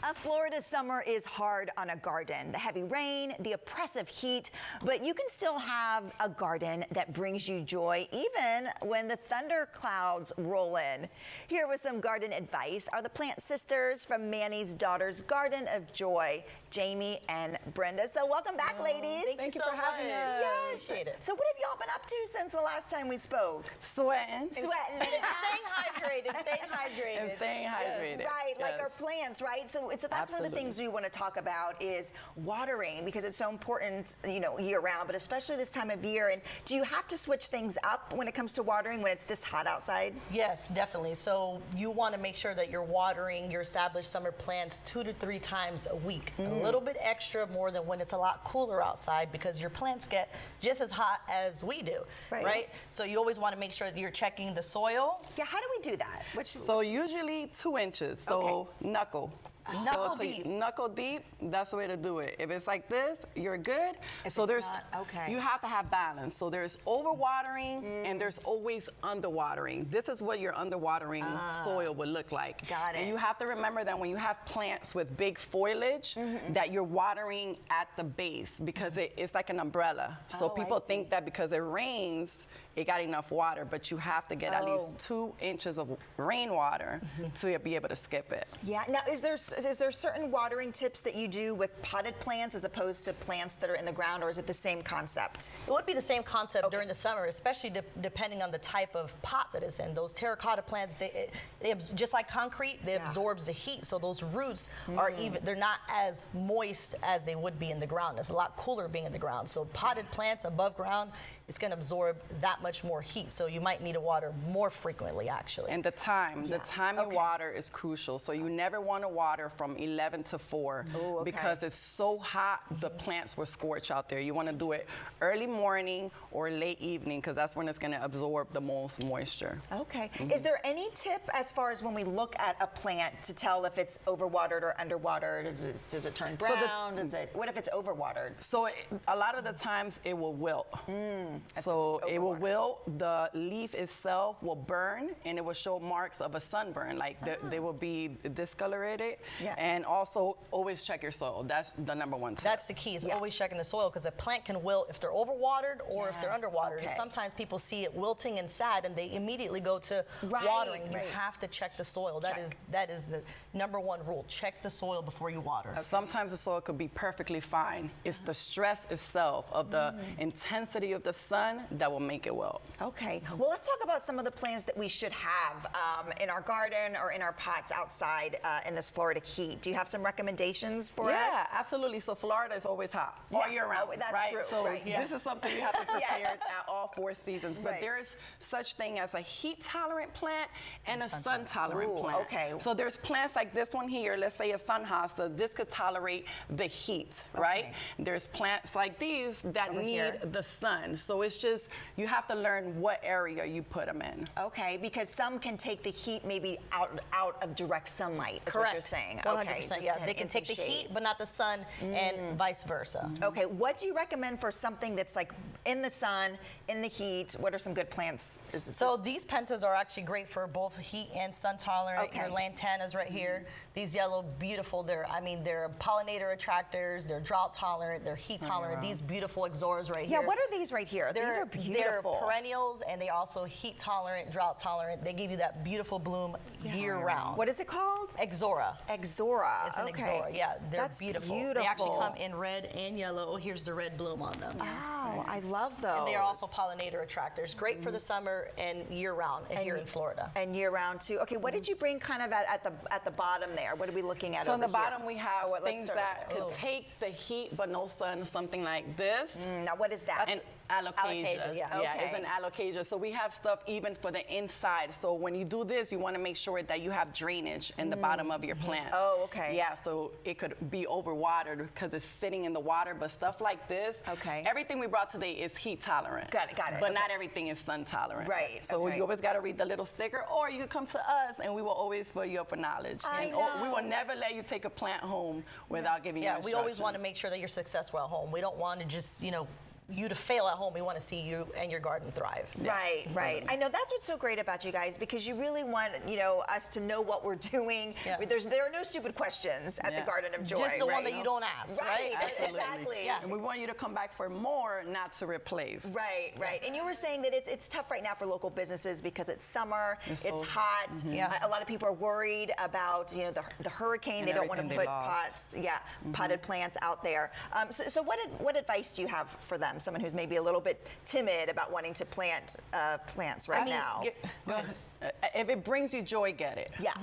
A Florida summer is hard on a garden. The heavy rain, the oppressive heat, but you can still have a garden that brings you joy even when the thunder clouds roll in. Here with some garden advice are the plant sisters from Manny's Daughter's Garden of Joy, Jamie and Brenda. So welcome back, ladies. Thank you so for having us. Yes. Appreciate it. So what have y'all been up to since the last time we spoke? Sweating. Sweating. Staying hydrated. Staying hydrated. And staying hydrated. Yes. Right, like our plants, right? So that's one of the things we want to talk about is watering, because it's so important, you know, year round, but especially this time of year. And do you have to switch things up when it comes to watering when it's this hot outside? Yes, definitely. So you want to make sure that you're watering your established summer plants 2 to 3 times a week. A little bit extra more than when it's a lot cooler outside, because your plants get just as hot as we do, right? So you always want to make sure that you're checking the soil. Yeah, how do we do that? So usually 2 inches, so knuckle. Knuckle deep. Knuckle deep, that's the way to do it. If it's like this, you're good. If so it's there's, not, you have to have balance. So there's overwatering and there's always underwatering. This is what your underwatering soil would look like. Got it. And you have to remember that when you have plants with big foliage, that you're watering at the base, because it's like an umbrella. So people think that because it rains, it got enough water, but you have to get at least 2 inches of rainwater to be able to skip it. Yeah. Now, is there certain watering tips that you do with potted plants as opposed to plants that are in the ground, or is it the same concept? It would be the same concept during the summer, especially depending on the type of pot that it's in. Those terracotta plants, they just like concrete, they absorbs the heat. So those roots are they're not as moist as they would be in the ground. It's a lot cooler being in the ground. So potted plants above ground, it's going to absorb that much more heat. So you might need to water more frequently, actually. And the time you water is crucial. So you never want to water from 11 to 4 because it's so hot, the plants will scorch out there. You want to do it early morning or late evening, because that's when it's going to absorb the most moisture. Okay. Is there any tip as far as when we look at a plant to tell if it's overwatered or underwatered? Does it turn brown? What if it's overwatered? So a lot of the times it will wilt. So it will wilt, the leaf itself will burn, and it will show marks of a sunburn, like they will be discolorated. And also always check your soil. That's the #1 tip. That's the key, is always checking the soil, because a plant can wilt if they're overwatered or if they're underwatered. And sometimes people see it wilting and sad and they immediately go to watering. You have to check the soil. That is the #1 rule. Check the soil before you water. Sometimes the soil could be perfectly fine. It's the stress itself of the intensity of the sun that will make it wilt. Okay. Well, let's talk about some of the plants that we should have in our garden or in our pots outside in this Florida heat. Do you have some recommendations for us? Yeah, absolutely. So Florida is always hot all year round. That's right? true. So this is something you have to prepare at all 4 seasons. But there is such thing as a heat-tolerant plant and a sun-tolerant plant. Okay. So there's plants like this one here. Let's say a sun hosta. This could tolerate the heat, right? There's plants like these that need the sun. So it's just, you have to learn what area you put them in. Okay, because some can take the heat maybe out of direct sunlight, is what you're saying. 100%, yeah. They can take the heat, but not the sun, and vice versa. Okay, what do you recommend for something that's like in the sun, in the heat? What are some good plants? So these pentas are actually great for both heat and sun tolerant. Your lantanas right here, these yellow, beautiful, they're pollinator attractors, they're drought tolerant, they're heat tolerant. These beautiful ixoras right here. Yeah, what are these right here? These are beautiful. They're perennials, and they also heat tolerant, drought tolerant. They give you that beautiful bloom year round. What is it called? Ixora. Ixora. It's an ixora. Yeah, they're beautiful. They actually come in red and yellow. Oh, here's the red bloom on them. Oh, I love those. And they are also pollinator attractors. Great for the summer and year round here in Florida. And year round too. Okay, what did you bring kind of at the bottom there? What are we looking at? So over on the here? bottom we have things that could take the heat but no sun, something like this. Now what is that? And alocasia. Yeah, it's an alocasia. So we have stuff even for the inside. So when you do this, you want to make sure that you have drainage in the bottom of your plants. Oh, okay. Yeah, so it could be overwatered because it's sitting in the water, but stuff like this, everything we brought today is heat tolerant. Got it. But not everything is sun tolerant. Right. So you always got to read the little sticker, or you can come to us and we will always fill you up with knowledge. I And know. we will never let you take a plant home without giving you we always want to instructions. make sure that you're successful at home. We don't want to just, you to fail at home. We want to see you and your garden thrive. Right, right. I know that's what's so great about you guys, because you really want, us to know what we're doing. Yeah. There are no stupid questions at the Garden of Joy. Just the right? one that you don't ask, right? Absolutely. Exactly. Yeah. And we want you to come back for more, not to replace. Right, right. And you were saying that it's tough right now for local businesses because it's summer, it's hot. Yeah. A lot of people are worried about the hurricane. And They don't want to everything put they lost. potted plants out there. So what advice do you have for them? Someone who's maybe a little bit timid about wanting to plant plants right now. Go ahead. If it brings you joy, get it. Yeah.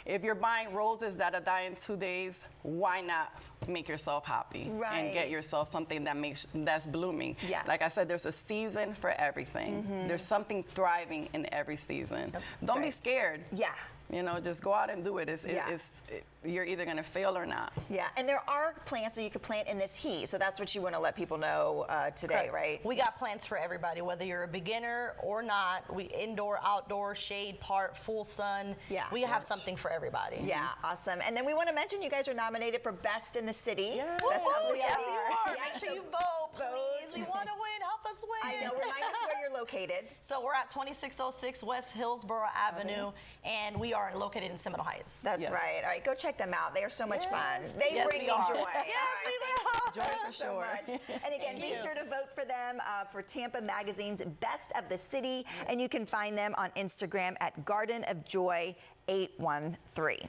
If you're buying roses that are dying in 2 days, why not make yourself happy and get yourself something that's blooming? Yeah. Like I said, there's a season for everything. There's something thriving in every season. Don't be scared. Yeah. Just go out and do it. You're either going to fail or not. Yeah, and there are plants that you could plant in this heat, so that's what you want to let people know today, Correct. right? We got plants for everybody, whether you're a beginner or not. We indoor, outdoor, shade part, full sun. Yeah. We have something for everybody. Yeah, awesome. And then we want to mention you guys are nominated for Best in the City. Yes. Best of the Yes, City. you are. Yeah, Make sure so you vote, please. We want to win. Help us win. I know. Remind us where you're located. So we're at 2606 West Hillsborough Avenue, and we are located in Seminole Heights. That's right. All right, go check them out. They are so much fun. They Yes, bring we me are. joy. Yes, All right, we do. thank you Joy for so sure. much. And again, be sure to vote for them for Tampa Magazine's Best of the City, and you can find them on Instagram at Garden of Joy 813.